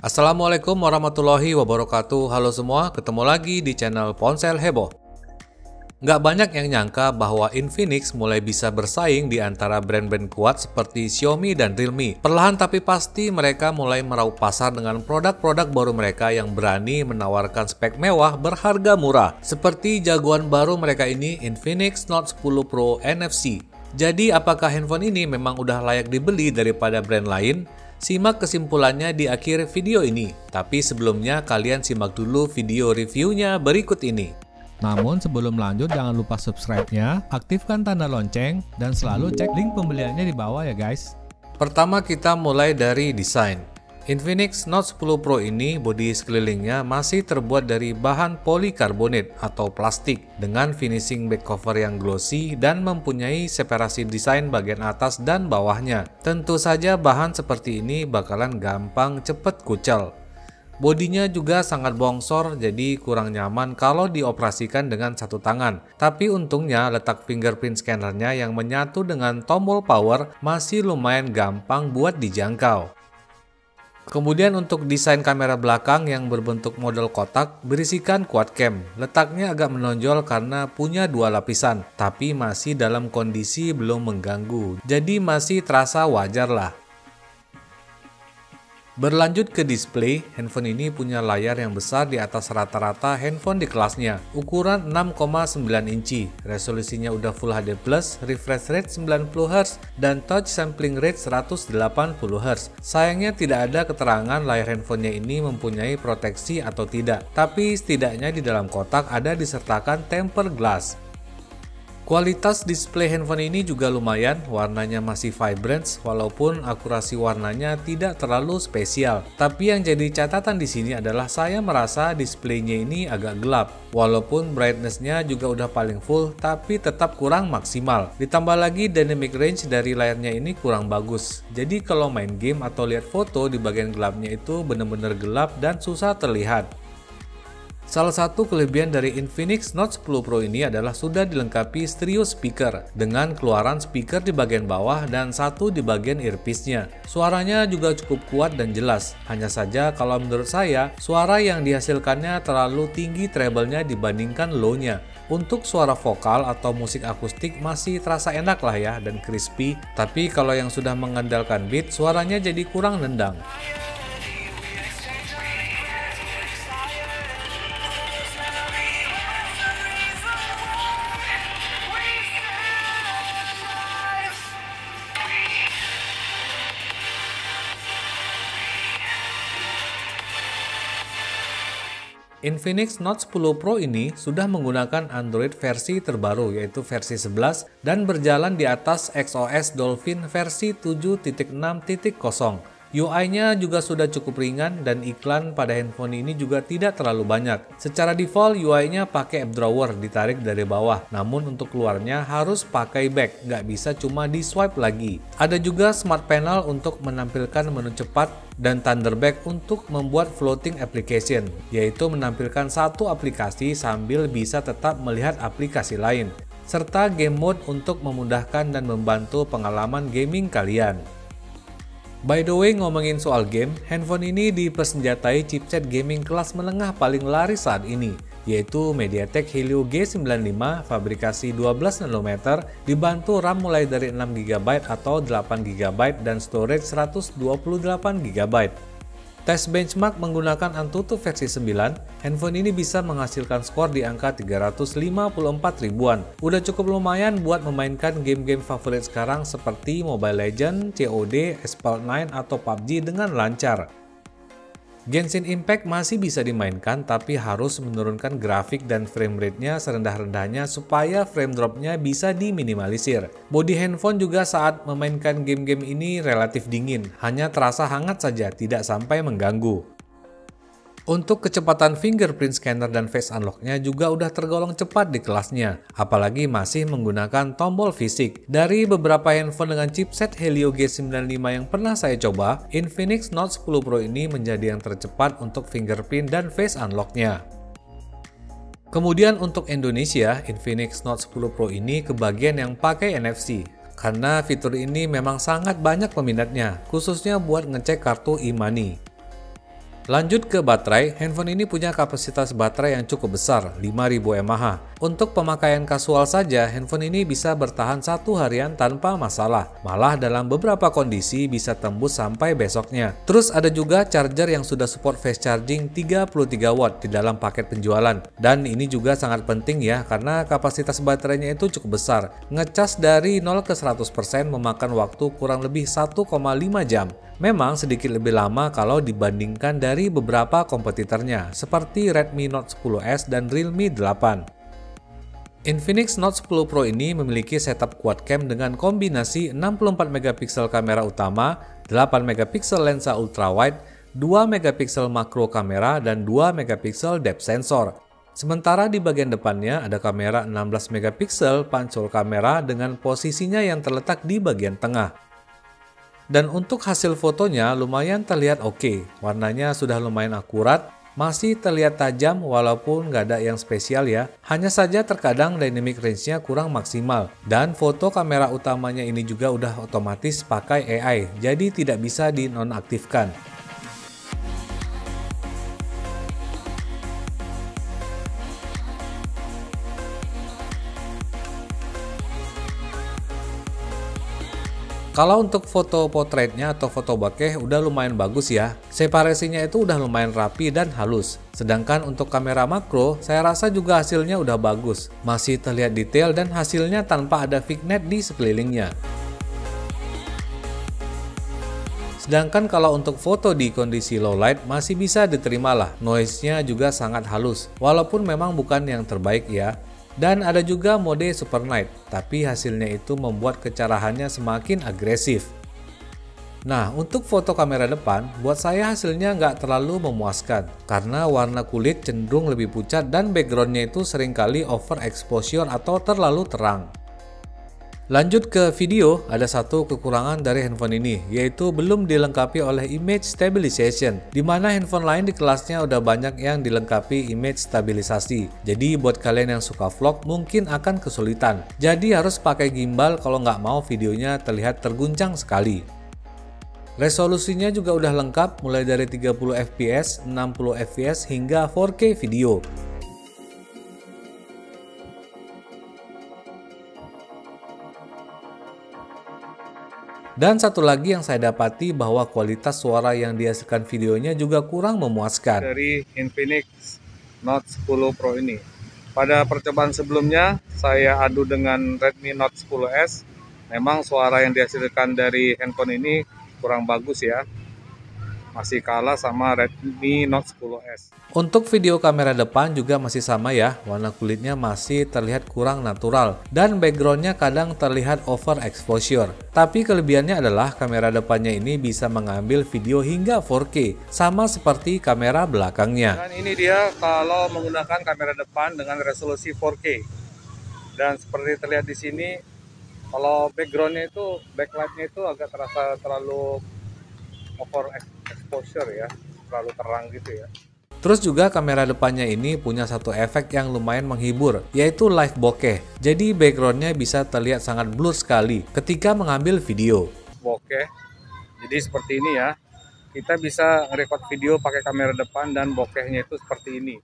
Assalamualaikum warahmatullahi wabarakatuh. Halo semua, ketemu lagi di channel Ponsel Heboh. Nggak banyak yang nyangka bahwa Infinix mulai bisa bersaing di antara brand-brand kuat seperti Xiaomi dan Realme. Perlahan tapi pasti mereka mulai meraup pasar dengan produk-produk baru mereka yang berani menawarkan spek mewah berharga murah. Seperti jagoan baru mereka ini, Infinix Note 10 Pro NFC. Jadi apakah handphone ini memang udah layak dibeli daripada brand lain? Simak kesimpulannya di akhir video ini. Tapi sebelumnya kalian simak dulu video reviewnya berikut ini. Namun sebelum lanjut jangan lupa subscribe-nya, aktifkan tanda lonceng, dan selalu cek link pembeliannya di bawah ya guys. Pertama kita mulai dari desain. Infinix Note 10 Pro ini bodi sekelilingnya masih terbuat dari bahan polikarbonat atau plastik dengan finishing back cover yang glossy dan mempunyai separasi desain bagian atas dan bawahnya. Tentu saja bahan seperti ini bakalan gampang cepet kucel. Bodinya juga sangat bongsor, jadi kurang nyaman kalau dioperasikan dengan satu tangan. Tapi untungnya letak fingerprint scannernya yang menyatu dengan tombol power masih lumayan gampang buat dijangkau. Kemudian untuk desain kamera belakang yang berbentuk model kotak berisikan quad cam. Letaknya agak menonjol karena punya dua lapisan, tapi masih dalam kondisi belum mengganggu. Jadi masih terasa wajar lah. Berlanjut ke display, handphone ini punya layar yang besar di atas rata-rata handphone di kelasnya, ukuran 6,9 inci, resolusinya udah Full HD+, refresh rate 90Hz, dan touch sampling rate 180Hz. Sayangnya tidak ada keterangan layar handphonenya ini mempunyai proteksi atau tidak, tapi setidaknya di dalam kotak ada disertakan tempered glass. Kualitas display handphone ini juga lumayan, warnanya masih vibrant walaupun akurasi warnanya tidak terlalu spesial. Tapi yang jadi catatan di sini adalah saya merasa displaynya ini agak gelap. Walaupun brightness-nya juga udah paling full, tapi tetap kurang maksimal. Ditambah lagi dynamic range dari layarnya ini kurang bagus. Jadi kalau main game atau lihat foto di bagian gelapnya itu bener-bener gelap dan susah terlihat. Salah satu kelebihan dari Infinix Note 10 Pro ini adalah sudah dilengkapi stereo speaker dengan keluaran speaker di bagian bawah dan satu di bagian earpiece-nya. Suaranya juga cukup kuat dan jelas. Hanya saja kalau menurut saya, suara yang dihasilkannya terlalu tinggi treble-nya dibandingkan low-nya. Untuk suara vokal atau musik akustik masih terasa enak lah ya dan crispy. Tapi kalau yang sudah mengandalkan beat, suaranya jadi kurang nendang. Infinix Note 10 Pro ini sudah menggunakan Android versi terbaru yaitu versi 11 dan berjalan di atas XOS Dolphin versi 7.6.0. UI-nya juga sudah cukup ringan dan iklan pada handphone ini juga tidak terlalu banyak. Secara default UI-nya pakai app drawer ditarik dari bawah, namun untuk keluarnya harus pakai back, nggak bisa cuma di swipe lagi. Ada juga smart panel untuk menampilkan menu cepat dan Thunderback untuk membuat floating application, yaitu menampilkan satu aplikasi sambil bisa tetap melihat aplikasi lain, serta game mode untuk memudahkan dan membantu pengalaman gaming kalian. By the way, ngomongin soal game, handphone ini dipersenjatai chipset gaming kelas menengah paling laris saat ini, yaitu MediaTek Helio G95 fabrikasi 12 nanometer dibantu RAM mulai dari 6GB atau 8GB dan storage 128GB. Tes benchmark menggunakan Antutu versi 9, handphone ini bisa menghasilkan skor di angka 354 ribuan. Udah cukup lumayan buat memainkan game-game favorit sekarang seperti Mobile Legends, COD, Asphalt 9, atau PUBG dengan lancar. Genshin Impact masih bisa dimainkan tapi harus menurunkan grafik dan frame rate-nya serendah-rendahnya supaya frame drop-nya bisa diminimalisir. Bodi handphone juga saat memainkan game-game ini relatif dingin, hanya terasa hangat saja, tidak sampai mengganggu. Untuk kecepatan fingerprint scanner dan face unlock-nya juga udah tergolong cepat di kelasnya, apalagi masih menggunakan tombol fisik. Dari beberapa handphone dengan chipset Helio G95 yang pernah saya coba, Infinix Note 10 Pro ini menjadi yang tercepat untuk fingerprint dan face unlock-nya. Kemudian untuk Indonesia, Infinix Note 10 Pro ini kebagian yang pakai NFC. Karena fitur ini memang sangat banyak peminatnya, khususnya buat ngecek kartu e-money. Lanjut ke baterai, handphone ini punya kapasitas baterai yang cukup besar, 5000 mAh. Untuk pemakaian kasual saja, handphone ini bisa bertahan 1 harian tanpa masalah. Malah dalam beberapa kondisi bisa tembus sampai besoknya. Terus ada juga charger yang sudah support fast charging 33 watt di dalam paket penjualan. Dan ini juga sangat penting ya, karena kapasitas baterainya itu cukup besar. Ngecas dari 0 ke 100% memakan waktu kurang lebih 1,5 jam. Memang sedikit lebih lama kalau dibandingkan dari beberapa kompetitornya, seperti Redmi Note 10S dan Realme 8. Infinix Note 10 Pro ini memiliki setup quad cam dengan kombinasi 64 megapiksel kamera utama, 8 megapiksel lensa ultrawide, 2 megapiksel makro kamera, dan 2 megapiksel depth sensor. Sementara di bagian depannya ada kamera 16 megapiksel pancol kamera dengan posisinya yang terletak di bagian tengah. Dan untuk hasil fotonya lumayan terlihat oke, warnanya sudah lumayan akurat, masih terlihat tajam walaupun nggak ada yang spesial ya. Hanya saja terkadang dynamic range-nya kurang maksimal. Dan foto kamera utamanya ini juga udah otomatis pakai AI, jadi tidak bisa dinonaktifkan. Kalau untuk foto portraitnya atau foto bokeh udah lumayan bagus ya. Separasinya itu udah lumayan rapi dan halus. Sedangkan untuk kamera makro, saya rasa juga hasilnya udah bagus. Masih terlihat detail dan hasilnya tanpa ada vignette di sekelilingnya. Sedangkan kalau untuk foto di kondisi low light masih bisa diterima lah. Noise-nya juga sangat halus, walaupun memang bukan yang terbaik ya. Dan ada juga mode Super Night, tapi hasilnya itu membuat kecerahannya semakin agresif. Nah, untuk foto kamera depan, buat saya hasilnya nggak terlalu memuaskan, karena warna kulit cenderung lebih pucat dan backgroundnya itu seringkali overexposure atau terlalu terang. Lanjut ke video, ada satu kekurangan dari handphone ini, yaitu belum dilengkapi oleh image stabilization, di mana handphone lain di kelasnya udah banyak yang dilengkapi image stabilisasi. Jadi buat kalian yang suka vlog mungkin akan kesulitan. Jadi harus pakai gimbal kalau nggak mau videonya terlihat terguncang sekali. Resolusinya juga udah lengkap, mulai dari 30 fps, 60 fps, hingga 4K video. Dan satu lagi yang saya dapati bahwa kualitas suara yang dihasilkan videonya juga kurang memuaskan. Dari Infinix Note 10 Pro ini. Pada percobaan sebelumnya, saya adu dengan Redmi Note 10S. Memang suara yang dihasilkan dari handphone ini kurang bagus ya. Masih kalah sama Redmi Note 10S. Untuk video kamera depan juga masih sama ya, warna kulitnya masih terlihat kurang natural dan backgroundnya kadang terlihat overexposure. Tapi kelebihannya adalah kamera depannya ini bisa mengambil video hingga 4K, sama seperti kamera belakangnya. Dan ini dia kalau menggunakan kamera depan dengan resolusi 4K. Dan seperti terlihat di sini, kalau backgroundnya itu, backlightnya itu agak terasa terlalu overexposure ya, terlalu terang gitu ya. Terus juga kamera depannya ini punya satu efek yang lumayan menghibur, yaitu live bokeh. Jadi backgroundnya bisa terlihat sangat blur sekali ketika mengambil video. Bokeh, jadi seperti ini ya. Kita bisa nge-record video pakai kamera depan dan bokehnya itu seperti ini.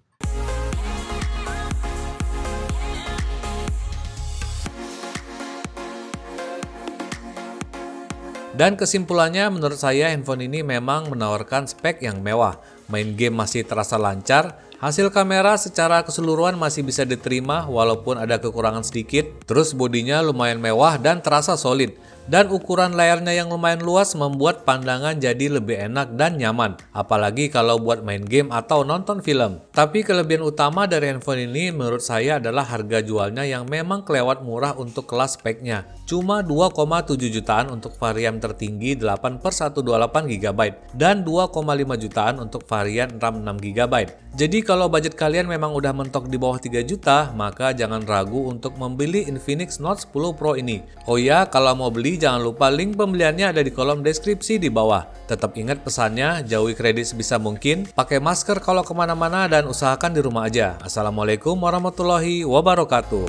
Dan kesimpulannya menurut saya handphone ini memang menawarkan spek yang mewah. Main game masih terasa lancar, hasil kamera secara keseluruhan masih bisa diterima walaupun ada kekurangan sedikit. Terus bodinya lumayan mewah dan terasa solid. Dan ukuran layarnya yang lumayan luas membuat pandangan jadi lebih enak dan nyaman. Apalagi kalau buat main game atau nonton film. Tapi kelebihan utama dari handphone ini menurut saya adalah harga jualnya yang memang kelewat murah untuk kelas speknya. Cuma 2,7 jutaan untuk varian tertinggi 8/128GB dan 2,5 jutaan untuk varian RAM 6GB. Jadi kalau budget kalian memang udah mentok di bawah 3 juta, maka jangan ragu untuk membeli Infinix Note 10 Pro ini. Oh ya, kalau mau beli jangan lupa link pembeliannya ada di kolom deskripsi di bawah. Tetap ingat pesannya, jauhi kredit sebisa mungkin, pakai masker kalau kemana-mana dan usahakan di rumah aja. Assalamualaikum warahmatullahi wabarakatuh.